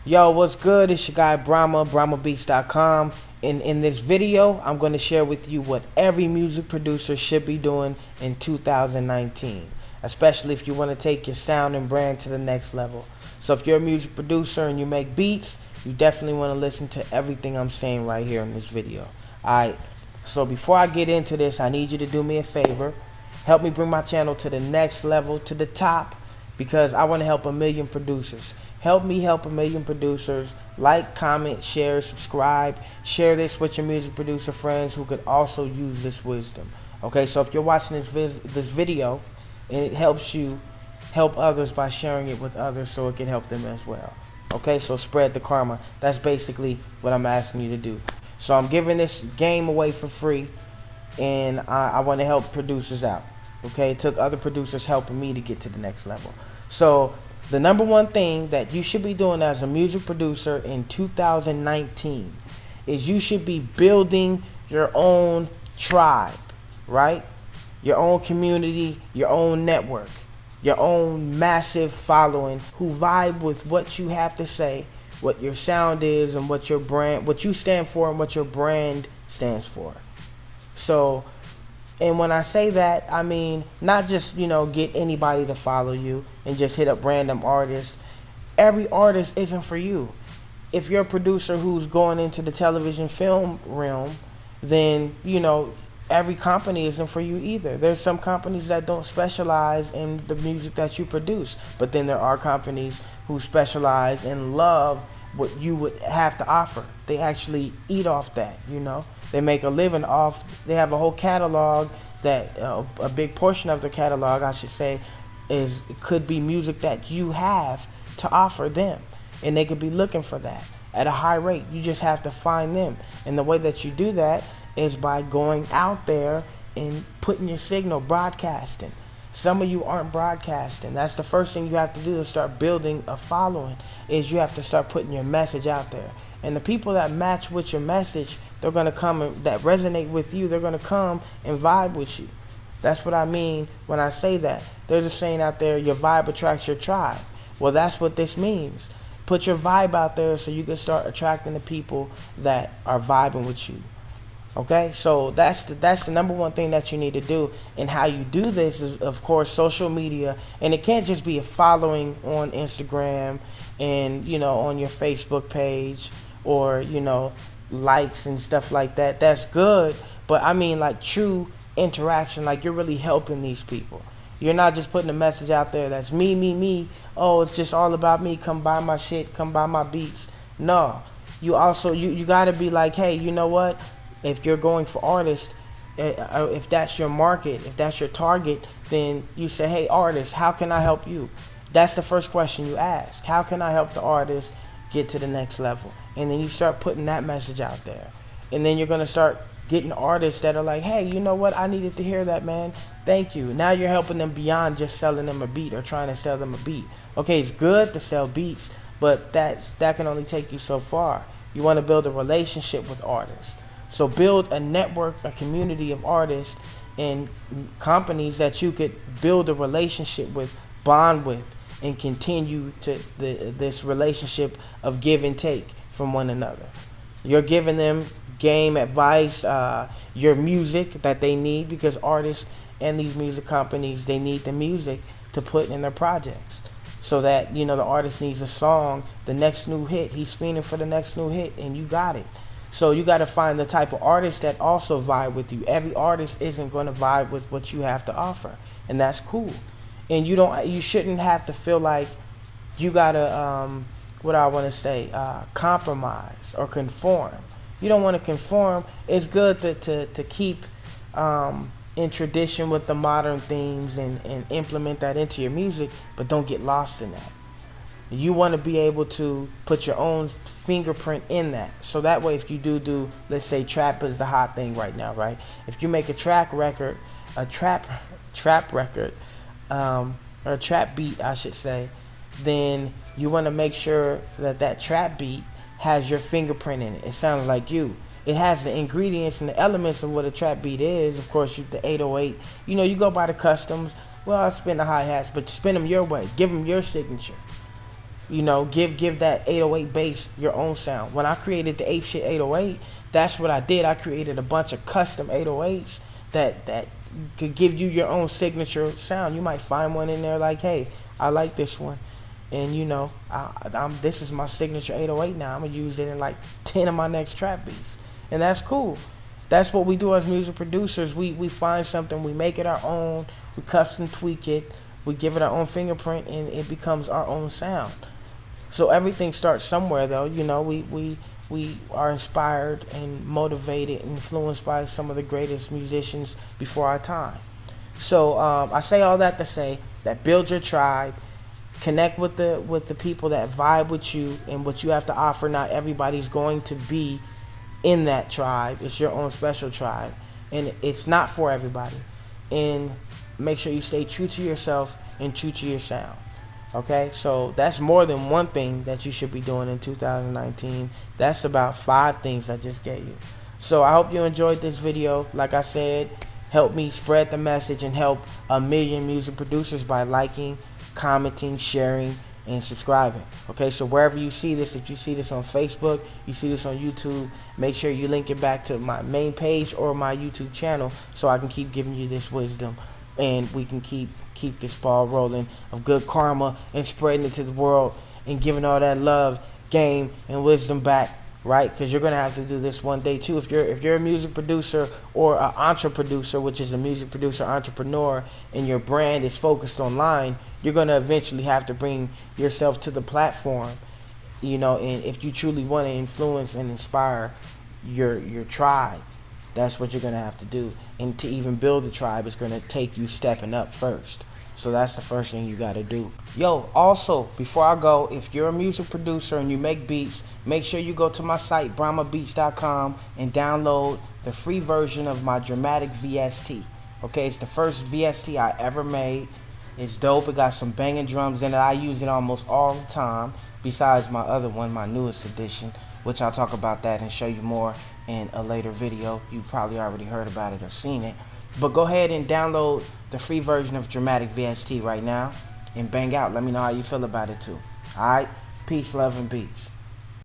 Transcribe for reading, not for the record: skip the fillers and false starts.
Yo, what's good? It's your guy Brahma, BrahmaBeats.com. And in this video, I'm going to share with you what every music producer should be doing in 2019. Especially if you want to take your sound and brand to the next level. So if you're a music producer and you make beats, you definitely want to listen to everything I'm saying right here in this video. Alright, so before I get into this, I need you to do me a favor. Help me bring my channel to the next level, to the top, because I want to help a million producers. Help me help a million producers. Like, comment, share, subscribe. Share this with your music producer friends who could also use this wisdom. Okay, so if you're watching this video and it helps you help others by sharing it with others so it can help them as well. Okay, so spread the karma. That's basically what I'm asking you to do. So I'm giving this game away for free, and I want to help producers out. Okay, it took other producers helping me to get to the next level. So the number one thing that you should be doing as a music producer in 2019 is you should be building your own tribe, right? Your own community, your own network, your own massive following who vibe with what you have to say, what your sound is, and what your brand, what you stand for, and what your brand stands for. So, and when I say that, I mean not just, get anybody to follow you and just hit up random artists. Every artist isn't for you. If you're a producer who's going into the television film realm, then, every company isn't for you either. There's some companies that don't specialize in the music that you produce, but then there are companies who specialize and love what you would have to offer. They actually eat off that, They make a living off, they have a whole catalog that, a big portion of their catalog, I should say, could be music that you have to offer them. And they could be looking for that at a high rate. You just have to find them. And the way that you do that is by going out there and putting your signal, broadcasting. Some of you aren't broadcasting. That's the first thing you have to do to start building a following, is you have to start putting your message out there. And the people that match with your message, they're going to come, and that resonate with you, they're going to come and vibe with you. That's what I mean when I say that. There's a saying out there, your vibe attracts your tribe. Well, that's what this means. Put your vibe out there so you can start attracting the people that are vibing with you. Okay, so that's the number one thing that you need to do. And how you do this is, of course, social media. And it can't just be a following on Instagram and, on your Facebook page, or, likes and stuff like that. That's good. But I mean, like, true interaction, like you're really helping these people. You're not just putting a message out there that's me, me, me. Oh, it's just all about me. Come buy my shit. Come buy my beats. No, you also, you got to be like, hey, you know what? If you're going for artists, if that's your market, if that's your target, then you say, hey, artist, how can I help you? That's the first question you ask. How can I help the artist get to the next level? And then you start putting that message out there. And then you're going to start getting artists that are like, hey, you know what? I needed to hear that, man. Thank you. Now you're helping them beyond just selling them a beat or trying to sell them a beat. Okay, it's good to sell beats, but that can only take you so far. You want to build a relationship with artists. So build a network, a community of artists and companies that you could build a relationship with, bond with, and continue to this relationship of give and take from one another. You're giving them game advice, your music that they need, because artists and these music companies, they need the music to put in their projects. So that, the artist needs a song, the next new hit, he's fiending for the next new hit, and you got it. So you got to find the type of artist that also vibe with you. Every artist isn't going to vibe with what you have to offer, and that's cool. And you shouldn't have to feel like you gotta compromise or conform. You don't want to conform. It's good to keep in tradition with the modern themes and implement that into your music, but don't get lost in that. You want to be able to put your own fingerprint in that. So that way, if you do, let's say trap is the hot thing right now, right? If you make a trap record, or a trap beat, I should say, then you want to make sure that trap beat has your fingerprint in it. It sounds like you. It has the ingredients and the elements of what a trap beat is. Of course, the 808. You go by the customs. Well, I spin the hi-hats, but spin them your way. Give them your signature. Give that 808 bass your own sound. When I created the Ape Shit 808, that's what I did. I created a bunch of custom 808s that could give you your own signature sound. You might find one in there like, hey, I like this one, and this is my signature 808 now. I'm gonna use it in like 10 of my next trap beats, and that's cool. That's what we do as music producers. We find something, we make it our own, we custom tweak it, we give it our own fingerprint, and it becomes our own sound. So everything starts somewhere, though. We are inspired and motivated and influenced by some of the greatest musicians before our time. So I say all that to say that build your tribe, connect with the people that vibe with you and what you have to offer. Not everybody's going to be in that tribe. It's your own special tribe, and it's not for everybody. And make sure you stay true to yourself and true to your sound. Okay, so that's more than one thing that you should be doing in 2019. That's about 5 things I just gave you. So I hope you enjoyed this video. Like I said, help me spread the message and help a million music producers by liking, commenting, sharing, and subscribing. Okay, so wherever you see this, if you see this on Facebook, you see this on YouTube, make sure you link it back to my main page or my YouTube channel so I can keep giving you this wisdom, and we can keep this ball rolling of good karma and spreading it to the world and giving all that love, game, and wisdom back, right? Because you're gonna have to do this one day too. If you're a music producer or an entrepreneur, which is a music producer entrepreneur, and your brand is focused online, you're gonna eventually have to bring yourself to the platform, and if you truly want to influence and inspire your tribe, that's what you're gonna have to do. And to even build a tribe, it's gonna take you stepping up first. So that's the first thing you gotta do. Yo, also, before I go, if you're a music producer and you make beats, make sure you go to my site, brahmabeats.com, and download the free version of my Dramatic VST. Okay, it's the first VST I ever made. It's dope. It got some banging drums in it. I use it almost all the time, besides my other one, my newest edition, which I'll talk about that and show you more in a later video. You probably already heard about it or seen it. But go ahead and download the free version of Dramatic VST right now and bang out. Let me know how you feel about it too. Alright? Peace, love, and beats.